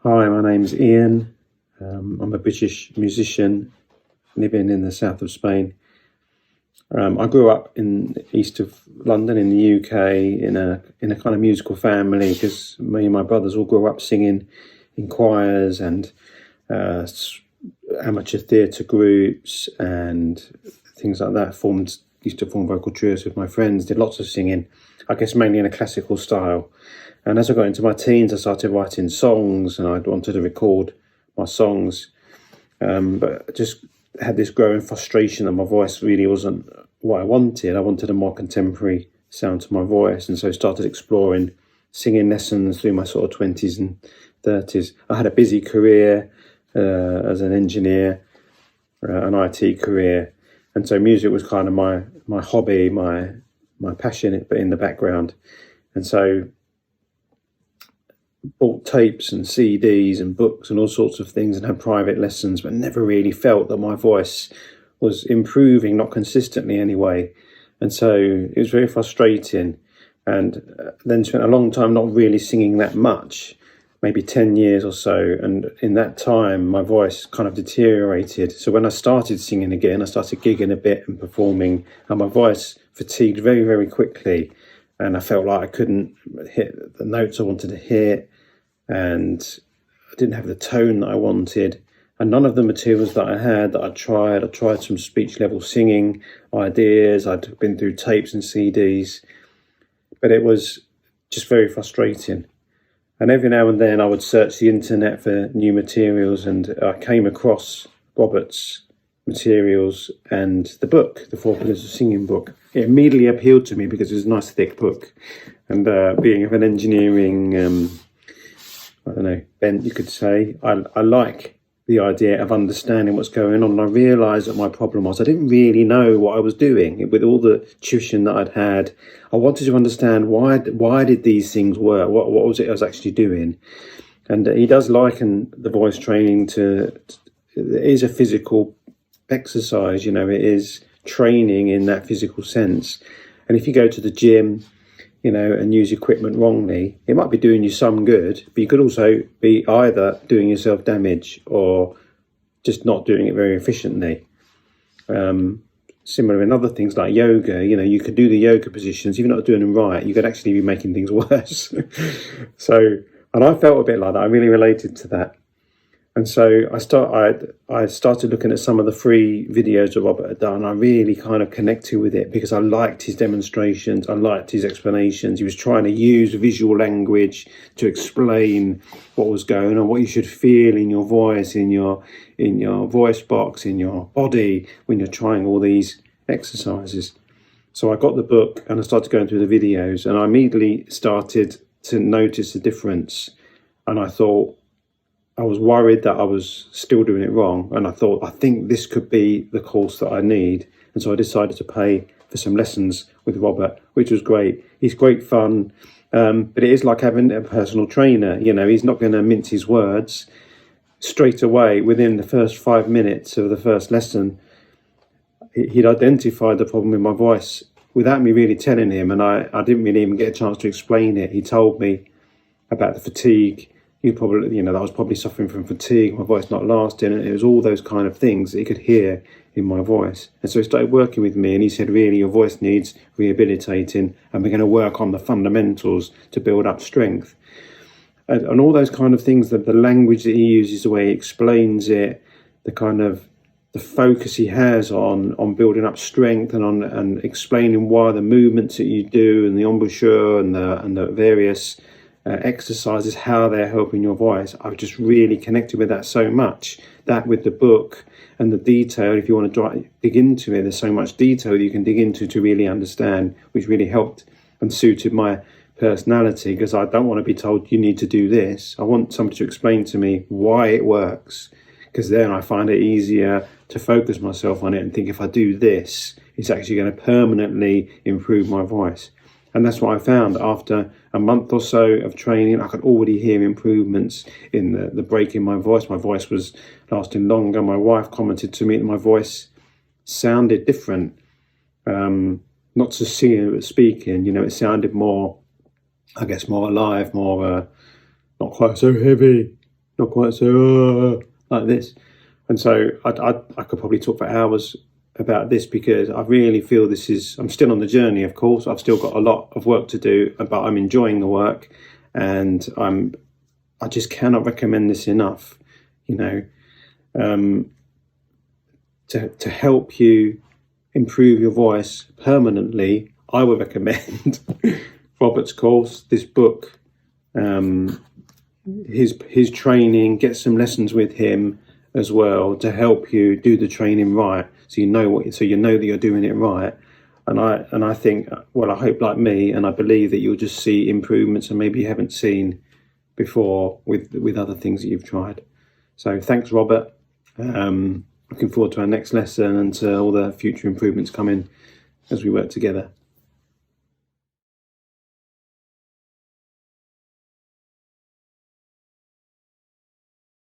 Hi, my name's Ian. I'm a British musician living in the south of Spain. I grew up in the east of London in the UK in a kind of musical family, because me and my brothers all grew up singing in choirs and amateur theatre groups and things like that. Used to form vocal trios with my friends, did lots of singing, I guess mainly in a classical style. And as I got into my teens, I started writing songs, and I wanted to record my songs. But I just had this growing frustration that my voice really wasn't what I wanted. I wanted a more contemporary sound to my voice, and so I started exploring singing lessons through my sort of 20s and 30s. I had a busy career as an engineer, an IT career, and so music was kind of my hobby, my passion, but in the background. And so bought tapes and CDs and books and all sorts of things and had private lessons, but never really felt that my voice was improving, not consistently anyway. And so it was very frustrating, and then spent a long time not really singing that much, maybe 10 years or so. And in that time, my voice kind of deteriorated. So when I started singing again, I started gigging a bit and performing, and my voice fatigued very, very quickly. And I felt like I couldn't hit the notes I wanted to hit, and I didn't have the tone that I wanted. And none of the materials that I had that I tried some speech level singing ideas. I'd been through tapes and CDs, but it was just very frustrating. And every now and then I would search the internet for new materials, and I came across Robert's materials and the book, the 4 Pillars of Singing book. It immediately appealed to me because it was a nice thick book, and being of an engineering bent, you could say, I like the idea of understanding what's going on. And I realised that my problem was I didn't really know what I was doing. With all the tuition that I'd had, I wanted to understand why did these things work? What was it I was actually doing? And he does liken the voice training to it is a physical exercise. It is training in that physical sense. And if you go to the gym, and use equipment wrongly, it might be doing you some good, but you could also be either doing yourself damage or just not doing it very efficiently. Similar in other things like yoga, you could do the yoga positions, if you're not doing them right, you could actually be making things worse. And I felt a bit like that. I really related to that. And so I started looking at some of the free videos that Robert had done. I really kind of connected with it because I liked his demonstrations. I liked his explanations. He was trying to use visual language to explain what was going on, what you should feel in your voice, in your voice box, in your body when you're trying all these exercises. So I got the book and I started going through the videos, and I immediately started to notice the difference. And I thought, I was worried that I was still doing it wrong, and I thought, I think this could be the course that I need. And so I decided to pay for some lessons with Robert, which was great. He's great fun, but it is like having a personal trainer. He's not going to mince his words. Straight away, within the first 5 minutes of the first lesson, he'd identified the problem with my voice without me really telling him, and I didn't really even get a chance to explain it. He told me about the fatigue. I was probably suffering from fatigue, my voice not lasting, and it was all those kind of things that he could hear in my voice. And so he started working with me, and he said, really, your voice needs rehabilitating, and we're going to work on the fundamentals to build up strength. And all those kind of things, the language that he uses, the way he explains it, the focus he has on building up strength and explaining why the movements that you do and the embouchure and the various exercises, how they're helping your voice. I've just really connected with that so much. That with the book and the detail, if you want to dig into it, there's so much detail you can dig into to really understand, which really helped and suited my personality, because I don't want to be told you need to do this. I want somebody to explain to me why it works, because then I find it easier to focus myself on it and think, if I do this, it's actually going to permanently improve my voice. And that's what I found. After a month or so of training, I could already hear improvements in the break in my voice. My voice was lasting longer. My wife commented to me that my voice sounded different. Not to singing, but speaking. It sounded more, I guess, more alive, more not quite so heavy. not quite so like this. And so I could probably talk for hours about this, because I really feel this is, I'm still on the journey, of course. I've still got a lot of work to do, but I'm enjoying the work, and I just cannot recommend this enough, you know, to help you improve your voice permanently. I would recommend Robert's course, this book, his training, get some lessons with him as well to help you do the training right, so you know that you're doing it right. And I think, well, I hope like me, and I believe that you'll just see improvements and maybe you haven't seen before with other things that you've tried. So thanks, Robert. Looking forward to our next lesson and to all the future improvements coming as we work together.